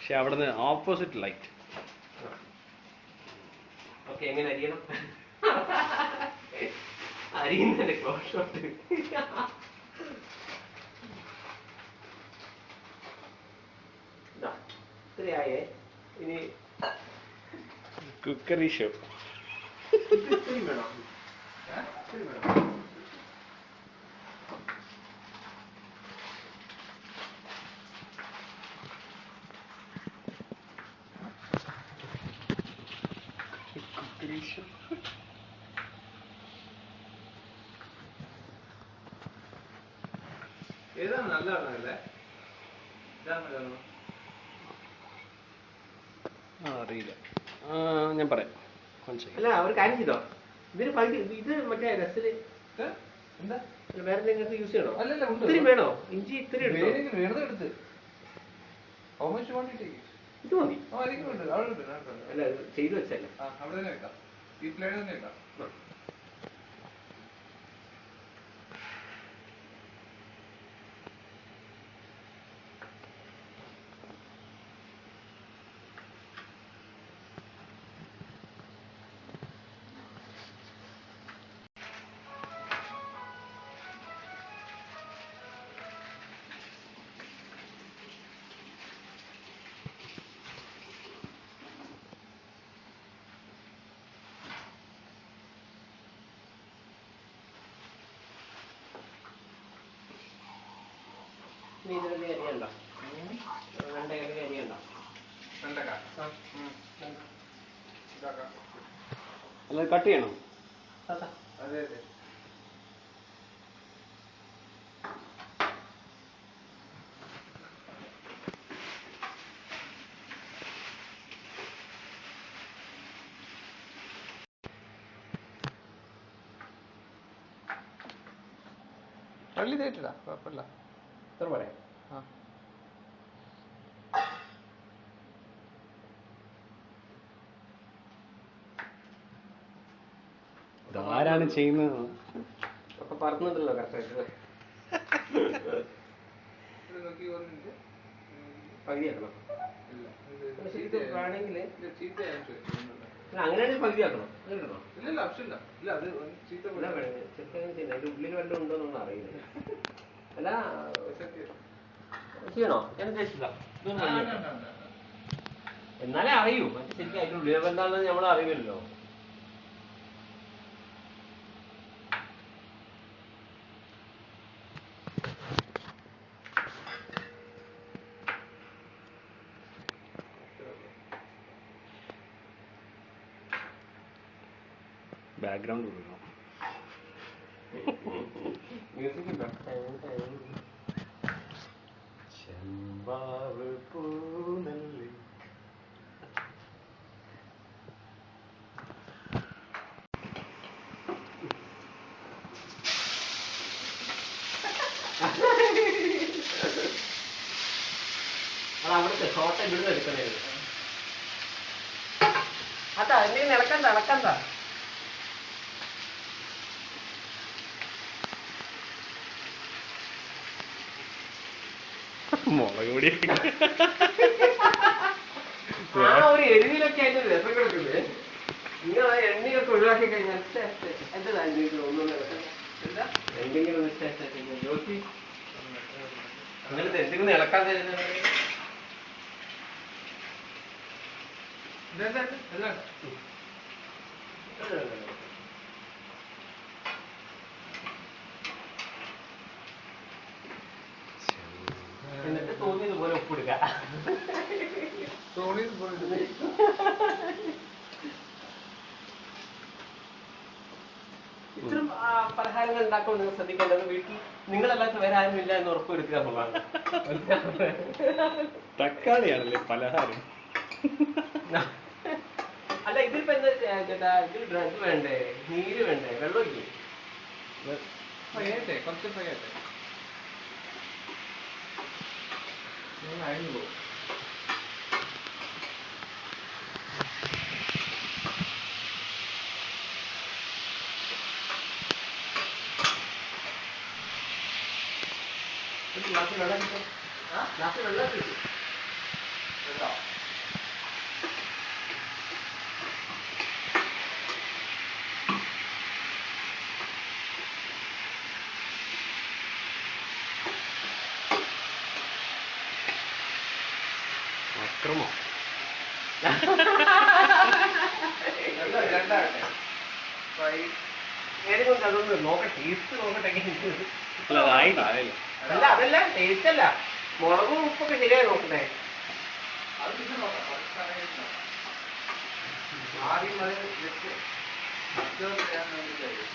പക്ഷെ അവിടുന്ന് opposite light. Okay, എങ്ങനെ അരിയണം? അരിയുന്നതിന്റെ ക്ലോസ് ഷോട്ട്. ഇത്രയായേ. ഇനി കുക്കറി ഷോ. വേണോ? Cookery show. ഏതാണ് നല്ലതാണല്ലേ? ഇതാണല്ലോ. അറിയില്ല, ഞാൻ പറയാം. അല്ല, അവർ കാര്യം ചെയ്തോ, ഇതിന് പകുതി. ഇത് മറ്റേ രസത്തില് എന്താ വേറെ എന്തെങ്കിലും യൂസ് ചെയ്യണോ? അല്ലല്ല, ഇത്തിരി വേണോ? ഇഞ്ചി ഇത്തിരി എടുത്തോ. വെറുതെ എടുത്ത് ഇത് മതി. അല്ല, ചെയ്തു വെച്ചല്ലേ. അവിടെ തന്നെ വെക്കാം. ഈ പ്ലേറ്റ് തന്നെ വെക്കാം. ഇനി ഇതിനൊക്കെ അരിയണ്ടോ? വെണ്ടയൊക്കെ അരിയണ്ടോ? അല്ല, കട്ട് ചെയ്യണോ? അതെ അതെ. പള്ളി തേറ്റിടാ, കുഴപ്പമില്ല. ഇത്ര പറയാം. ആരാണ് ചെയ്യുന്നത്? അപ്പൊ പറഞ്ഞിട്ടല്ലോ കറക്റ്റായിട്ട്. പകുതിയാക്കണം. വേണമെങ്കിൽ അങ്ങനെയാണെങ്കിൽ പകുതിയാക്കണം. ഇല്ലല്ല, ആവശ്യമില്ല. ഇല്ല, അത് ചീത്ത അതിന്റെ ഉള്ളിൽ വല്ലതും ഉണ്ടോ എന്നൊന്നും അറിയില്ല. അല്ല, ചെയ്യണോ? ഞാൻ ഉദ്ദേശിച്ചില്ല. എന്നാലേ അറിയൂ. മറ്റേ ശരിക്കും അതിന്റെ ഉള്ളിൽ എന്താണെന്ന് നമ്മൾ അറിയില്ലല്ലോ. ബാക്ക്ഗ്രൗണ്ട് കൊടുക്കണം. മ്യൂസിക് ഉണ്ടോ? ചെമ്പാവ് പൂനെല്ലി. അത് അവിടുത്തെ ഷോർട്ട് ഇവിടുന്ന് എടുക്കണേ. അതാ നീ ഇളക്കണ്ട ഇളക്കണ്ട. മുളക് പൊടി ആ ഒരു എരിവിലൊക്കെ അതിന്റെ രസം കൊടുക്കുന്നത്. നിങ്ങൾ ആ എണ്ണയൊക്കെ ഒഴിവാക്കി കഴിഞ്ഞാൽ എന്റെ താല്പര്യം ഒന്നും എന്താ എന്തെങ്കിലും ജോലി അങ്ങനത്തെ എന്തെങ്കിലും ഇളക്കാൻ തരുന്ന എന്നിട്ട് തോന്നിയതുപോലെ ഒപ്പിടുക. ഇത്തരം പലഹാരങ്ങൾ ഉണ്ടാക്കുമ്പോൾ നിങ്ങൾ ശ്രദ്ധിക്കേണ്ടത് വീട്ടിൽ നിങ്ങളല്ലാത്ത വേറെ ആരും ഇല്ല എന്ന് ഉറപ്പുവരുത്തുക എന്നുള്ളതാണ്. തക്കാളിയാണല്ലേ പലഹാരം. അല്ല, ഇതിലിപ്പോ എന്താ ചേട്ടാ, ഇതിൽ ഡ്രഗ് വേണ്ടേ, നീര് വേണ്ടേ, വെള്ളം ഒഴിക്കും. കുറച്ച് ഫ്രൈ ആട്ടെ. അഴിഞ്ഞു പോകും. ഗ്ലാസ് വെള്ളം കിട്ടും. ഗ്ലാസ് വെള്ളം കിട്ടും. കേട്ടോ? അക്രമോ രണ്ടാകട്ടെ. ഫ്രൈ. ഏതെങ്കിലും അതൊന്ന് നോക്കട്ടെ, ടേസ്റ്റ് നോക്കട്ടെ. അല്ല അതായില്ല അല്ല അതല്ല ടേസ്റ്റ് അല്ല, മുളകും ഉപ്പൊക്കെ ശരിയായി നോക്കട്ടെ. അത് പിന്നെ നോക്കാം. ആദ്യം അത് ജസ്റ്റ് അബ്സർവ് ചെയ്യാൻ വേണ്ടിയിട്ടായിരിക്കും.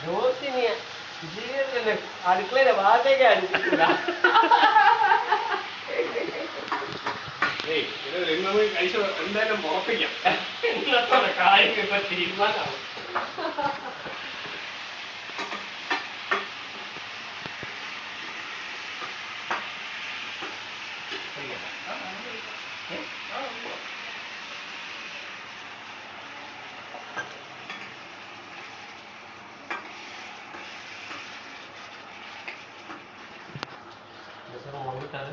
ജോസിന് ജീവിതത്തില് അടുക്കളയിലെ ഭാഗത്തേക്ക് അടുപ്പിക്കില്ല. നമുക്ക് കഴിച്ച് എന്തായാലും ഉറപ്പിക്കാം. ഇന്നത്തെ കാര്യം ഇപ്പൊ തീരുമാനമാണ്. മുളകിട്ടാല്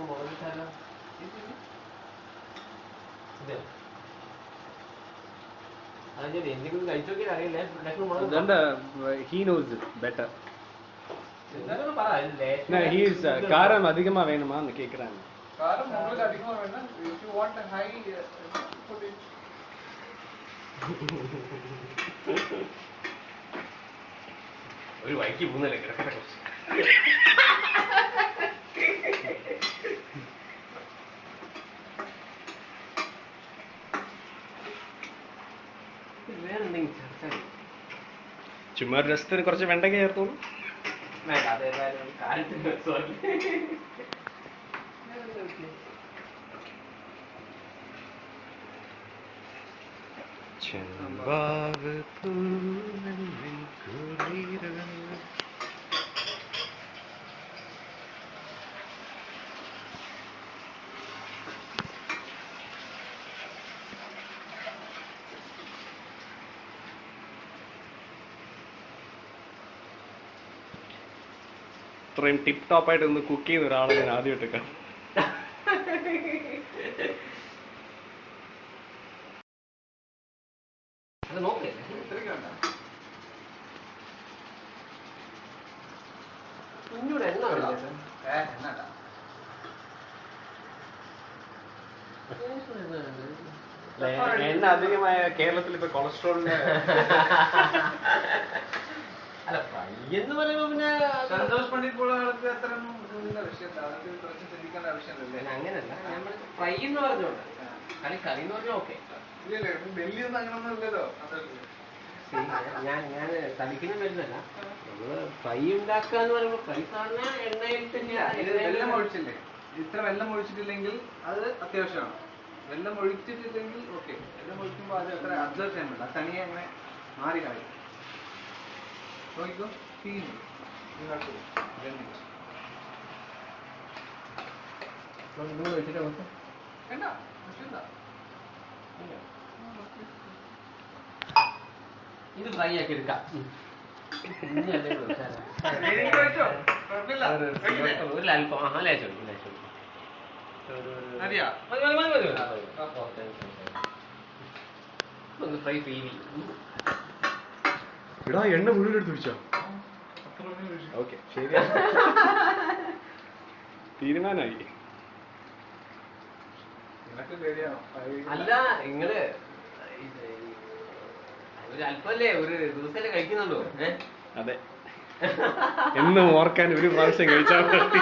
മുളകിട്ടാലോ അത് ശരി, എന്തെങ്കിലും കഴിച്ചു നോക്കിയാൽ അറിയില്ലേ. he knows it better. എന്തെങ്കിലും പറ. No, he is காரம் அதிகமா வேணுமான்னு கேக்குறாங்க. காரம் உங்களுக்கு அதிகமா வேணும். If you want a high, put it. ഒരു വൈക്ക് പോകുന്നല്ലേ കിടക്കട്ടെ കുറച്ച്. വേറെന്തെങ്കിലും ചർച്ച ചുമ്മാ ഒരു രസത്തിന് കുറച്ച് വെണ്ടയ്ക്ക ചേർത്തോളൂ. വേണ്ട, അതേതായാലും കാലത്തിന് ചെമ്പാവ് പൂവിൻ കുളിരവൻ. ഇത്രയും ടിപ്പ് ടോപ്പ് ആയിട്ട് ഒന്ന് കുക്ക് ചെയ്യുന്ന ഒരാളെ ഞാൻ ആദ്യമായിട്ട് കാണും. അത് നോക്കേ. ഇത്രയ്ക്ക് വേണ്ട. കുഞ്ഞൂടെ എണ്ണ വേണ്ട. എന്നല്ല. എണ്ണ അധികമായ കേരളത്തിൽ ഇപ്പൊ കൊളസ്ട്രോളിന്റെ അല്ല ഫ്രൈ എന്ന് പറയുമ്പോ പിന്നെ സന്തോഷ് പണ്ഡിറ്റ് പോലുള്ള ആൾക്ക് അത്തരം ഇതിന്റെ ആവശ്യമില്ല. അതൊക്കെ കുറച്ച് ചിന്തിക്കേണ്ട ആവശ്യമില്ലല്ലേ? അങ്ങനല്ല, ഞാൻ ഫ്രൈ എന്ന് പറഞ്ഞോണ്ട് കറി കറി എന്ന് പറഞ്ഞാൽ ഓക്കെ. ഇല്ലല്ലേ, ഡൽഹി ഒന്നും അങ്ങനൊന്നും ഇല്ലല്ലോ. ഞാൻ തളിക്കുന്ന വരുന്നല്ല, നമ്മള് ഫ്രൈ ഉണ്ടാക്കുക എന്ന് പറയുമ്പോ ഫ്രൈ സാധാരണ എണ്ണയിൽ വെള്ളം ഒഴിച്ചില്ലേ? ഇത്ര വെള്ളം ഒഴിച്ചിട്ടില്ലെങ്കിൽ അത് അത്യാവശ്യമാണ്. വെള്ളം ഒഴിച്ചിട്ടില്ലെങ്കിൽ ഓക്കെ. വെള്ളം ഒഴിക്കുമ്പോൾ അത് എത്ര അബ്സർവ് ചെയ്യാൻ പറ്റില്ല. തനിയെ അങ്ങനെ മാറി കളയും. നോക്കിക്കോ, തീരുന്നു. വെച്ചിട്ട് നമുക്ക് വേണ്ട, ആവശ്യമില്ല. ഇത് ഫ്രൈ ആക്കി എടുക്കാം. ഒരു അല്പം ഒന്ന് ഫ്രൈ പീവി. ഇടാ എണ്ണ മുഴുവൻ എടുത്ത് പിടിച്ചോ. ഓക്കെ ശരി, തീരുമാനമായി. അല്ല നിങ്ങള് ഒരു അല്പല്ലേ ഒരു ദിവസമല്ലേ കഴിക്കുന്നുള്ളൂ. അതെ, എന്നും ഓർക്കാൻ ഒരു പ്രാവശ്യം കഴിച്ചാൽ മതി.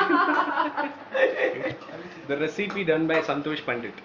The recipe done by Santosh Pandit.